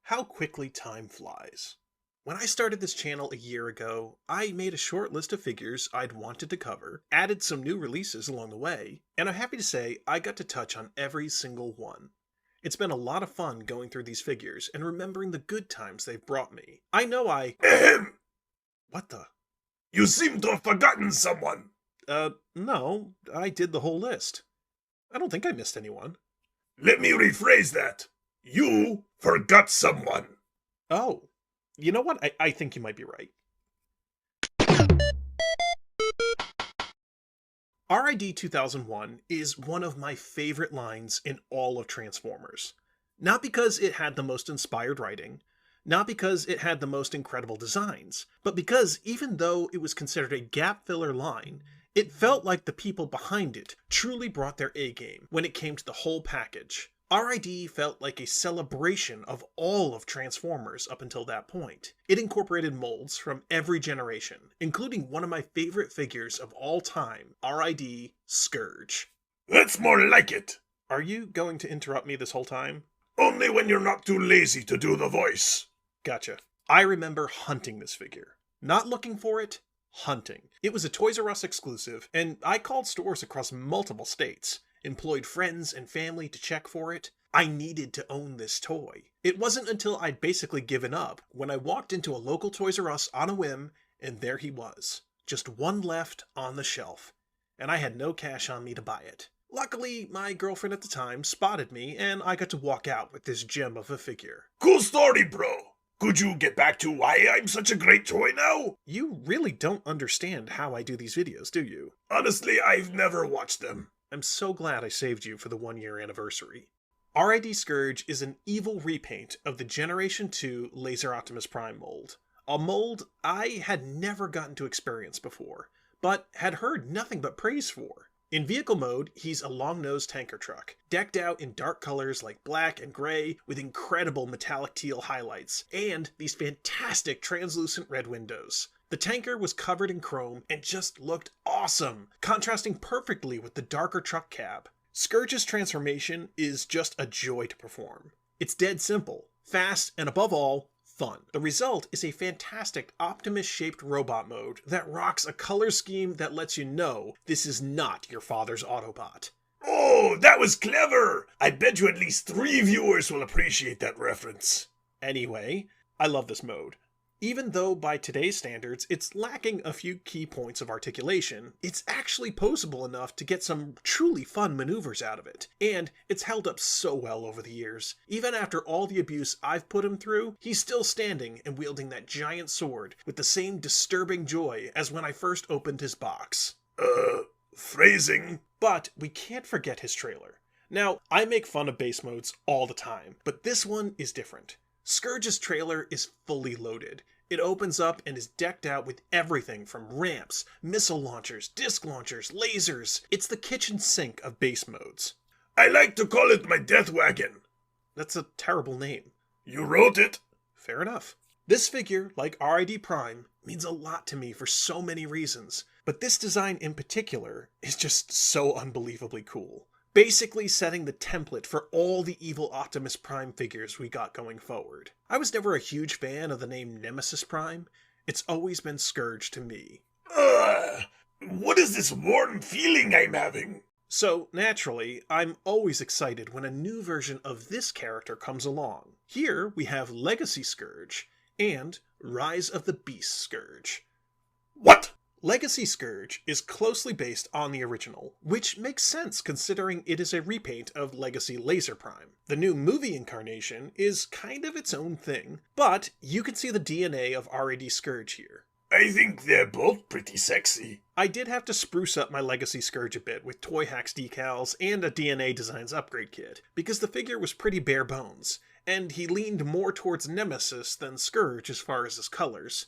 How quickly time flies. When I started this channel a year ago, I made a short list of figures I'd wanted to cover, added some new releases along the way, and I'm happy to say I got to touch on every single one. It's been a lot of fun going through these figures and remembering the good times they've brought me. I know Ahem! What the? You seem to have forgotten someone. No, I did the whole list. I don't think I missed anyone. Let me rephrase that. You forgot someone. Oh, you know what? I think you might be right. RID 2001 is one of my favorite lines in all of Transformers. Not because it had the most inspired writing, not because it had the most incredible designs, but because even though it was considered a gap filler line, it felt like the people behind it truly brought their A-game when it came to the whole package. RID felt like a celebration of all of Transformers up until that point. It incorporated molds from every generation, including one of my favorite figures of all time, RID Scourge. That's more like it. Are you going to interrupt me this whole time? Only when you're not too lazy to do the voice. Gotcha. I remember hunting this figure. Not looking for it, hunting. It was a Toys R Us exclusive, and I called stores across multiple states, employed friends and family to check for it. I needed to own this toy. It wasn't until I'd basically given up when I walked into a local Toys R Us on a whim, and there he was. Just one left on the shelf, and I had no cash on me to buy it. Luckily, my girlfriend at the time spotted me, and I got to walk out with this gem of a figure. Cool story, bro. Could you get back to why I'm such a great toy now? You really don't understand how I do these videos, do you? Honestly, I've never watched them. I'm so glad I saved you for the 1-year anniversary. RID Scourge is an evil repaint of the Generation 2 Laser Optimus Prime mold. A mold I had never gotten to experience before, but had heard nothing but praise for. In vehicle mode, he's a long-nosed tanker truck, decked out in dark colors like black and gray with incredible metallic teal highlights, and these fantastic translucent red windows. The tanker was covered in chrome and just looked awesome, contrasting perfectly with the darker truck cab. Scourge's transformation is just a joy to perform. It's dead simple, fast, and above all, fun. The result is a fantastic Optimus-shaped robot mode that rocks a color scheme that lets you know this is not your father's Autobot. Oh, that was clever! I bet you at least 3 viewers will appreciate that reference. Anyway, I love this mode. Even though by today's standards it's lacking a few key points of articulation, it's actually poseable enough to get some truly fun maneuvers out of it. And it's held up so well over the years. Even after all the abuse I've put him through, he's still standing and wielding that giant sword with the same disturbing joy as when I first opened his box. Phrasing. But we can't forget his trailer. Now, I make fun of base modes all the time, but this one is different. Scourge's trailer is fully loaded. It opens up and is decked out with everything from ramps, missile launchers, disc launchers, lasers. It's the kitchen sink of base modes. I like to call it my death wagon. That's a terrible name. You wrote it. Fair enough. This figure, like RID Prime, means a lot to me for so many reasons, but this design in particular is just so unbelievably cool. Basically setting the template for all the evil Optimus Prime figures we got going forward. I was never a huge fan of the name Nemesis Prime. It's always been Scourge to me. What is this warm feeling I'm having? So, naturally, I'm always excited when a new version of this character comes along. Here we have Legacy Scourge and Rise of the Beast Scourge. What? Legacy Scourge is closely based on the original, which makes sense considering it is a repaint of Legacy Laser Prime. The new movie incarnation is kind of its own thing, but you can see the DNA of RID Scourge here. I think they're both pretty sexy. I did have to spruce up my Legacy Scourge a bit with Toy Hacks decals and a DNA Designs upgrade kit, because the figure was pretty bare bones, and he leaned more towards Nemesis than Scourge as far as his colors.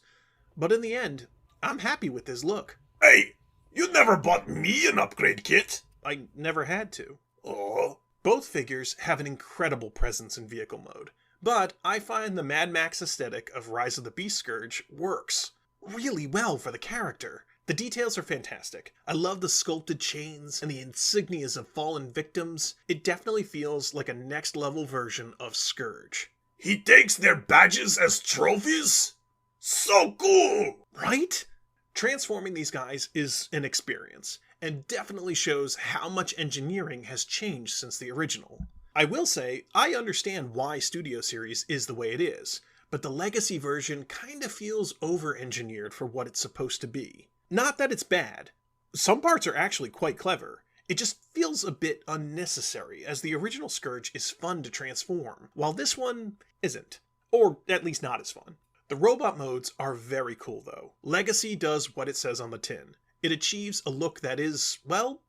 But in the end, I'm happy with his look. Hey, you never bought me an upgrade kit. I never had to. Oh. Both figures have an incredible presence in vehicle mode, but I find the Mad Max aesthetic of Rise of the Beast Scourge works really well for the character. The details are fantastic. I love the sculpted chains and the insignias of fallen victims. It definitely feels like a next level version of Scourge. He takes their badges as trophies? So cool! Right? Transforming these guys is an experience, and definitely shows how much engineering has changed since the original. I will say, I understand why Studio Series is the way it is, but the Legacy version kinda feels over-engineered for what it's supposed to be. Not that it's bad. Some parts are actually quite clever. It just feels a bit unnecessary, as the original Scourge is fun to transform, while this one isn't. Or at least not as fun. The robot modes are very cool though. Legacy does what it says on the tin. It achieves a look that is, well,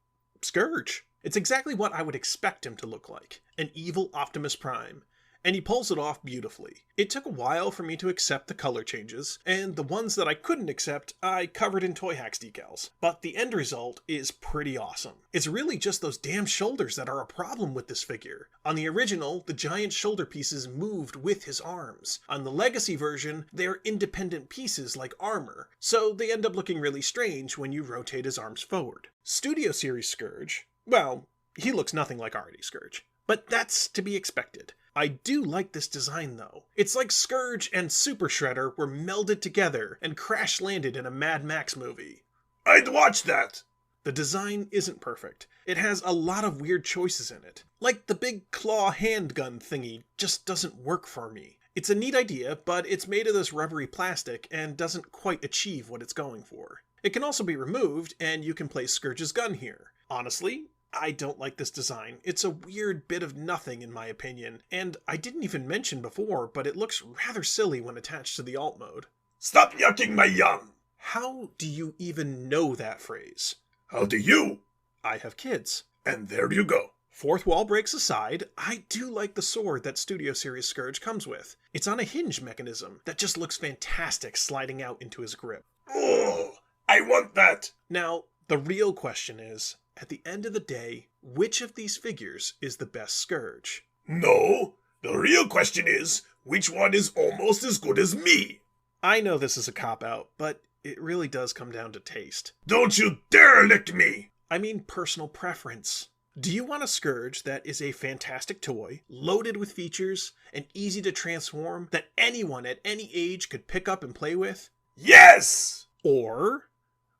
Scourge. It's exactly what I would expect him to look like. An evil Optimus Prime. And he pulls it off beautifully. It took a while for me to accept the color changes, and the ones that I couldn't accept, I covered in Toy Hacks decals. But the end result is pretty awesome. It's really just those damn shoulders that are a problem with this figure. On the original, the giant shoulder pieces moved with his arms. On the Legacy version, they're independent pieces like armor, so they end up looking really strange when you rotate his arms forward. Studio Series Scourge, well, he looks nothing like RID Scourge. But that's to be expected. I do like this design though. It's like Scourge and Super Shredder were melded together and crash-landed in a Mad Max movie. I'd watch that! The design isn't perfect. It has a lot of weird choices in it. Like the big claw handgun thingy just doesn't work for me. It's a neat idea, but it's made of this rubbery plastic and doesn't quite achieve what it's going for. It can also be removed, and you can place Scourge's gun here. Honestly, I don't like this design. It's a weird bit of nothing in my opinion, and I didn't even mention before, but it looks rather silly when attached to the alt mode. Stop yucking my yum! How do you even know that phrase? How do you? I have kids. And there you go. Fourth wall breaks aside, I do like the sword that Studio Series Scourge comes with. It's on a hinge mechanism that just looks fantastic sliding out into his grip. Oh, I want that! Now, the real question is, at the end of the day, which of these figures is the best Scourge? No, the real question is, which one is almost as good as me? I know this is a cop-out, but it really does come down to taste. Don't you dare lick me! I mean personal preference. Do you want a Scourge that is a fantastic toy, loaded with features, and easy to transform, that anyone at any age could pick up and play with? Yes! Or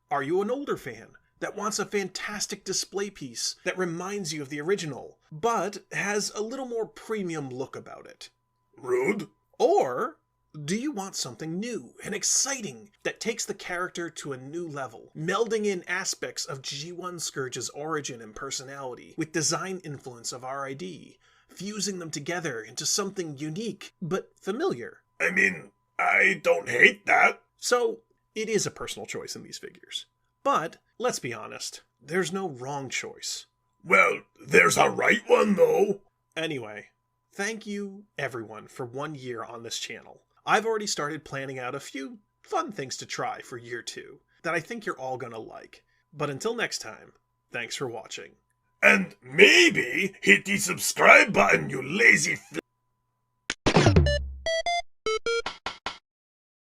are you an older fan that wants a fantastic display piece that reminds you of the original, but has a little more premium look about it? Rude. Or do you want something new and exciting that takes the character to a new level, melding in aspects of G1 Scourge's origin and personality with design influence of RID, fusing them together into something unique but familiar? I mean, I don't hate that. So it is a personal choice in these figures. But, let's be honest, there's no wrong choice. Well, there's a right one, though. Anyway, thank you, everyone, for 1 year on this channel. I've already started planning out a few fun things to try for year 2 that I think you're all gonna like. But until next time, thanks for watching. And maybe hit the subscribe button, you lazy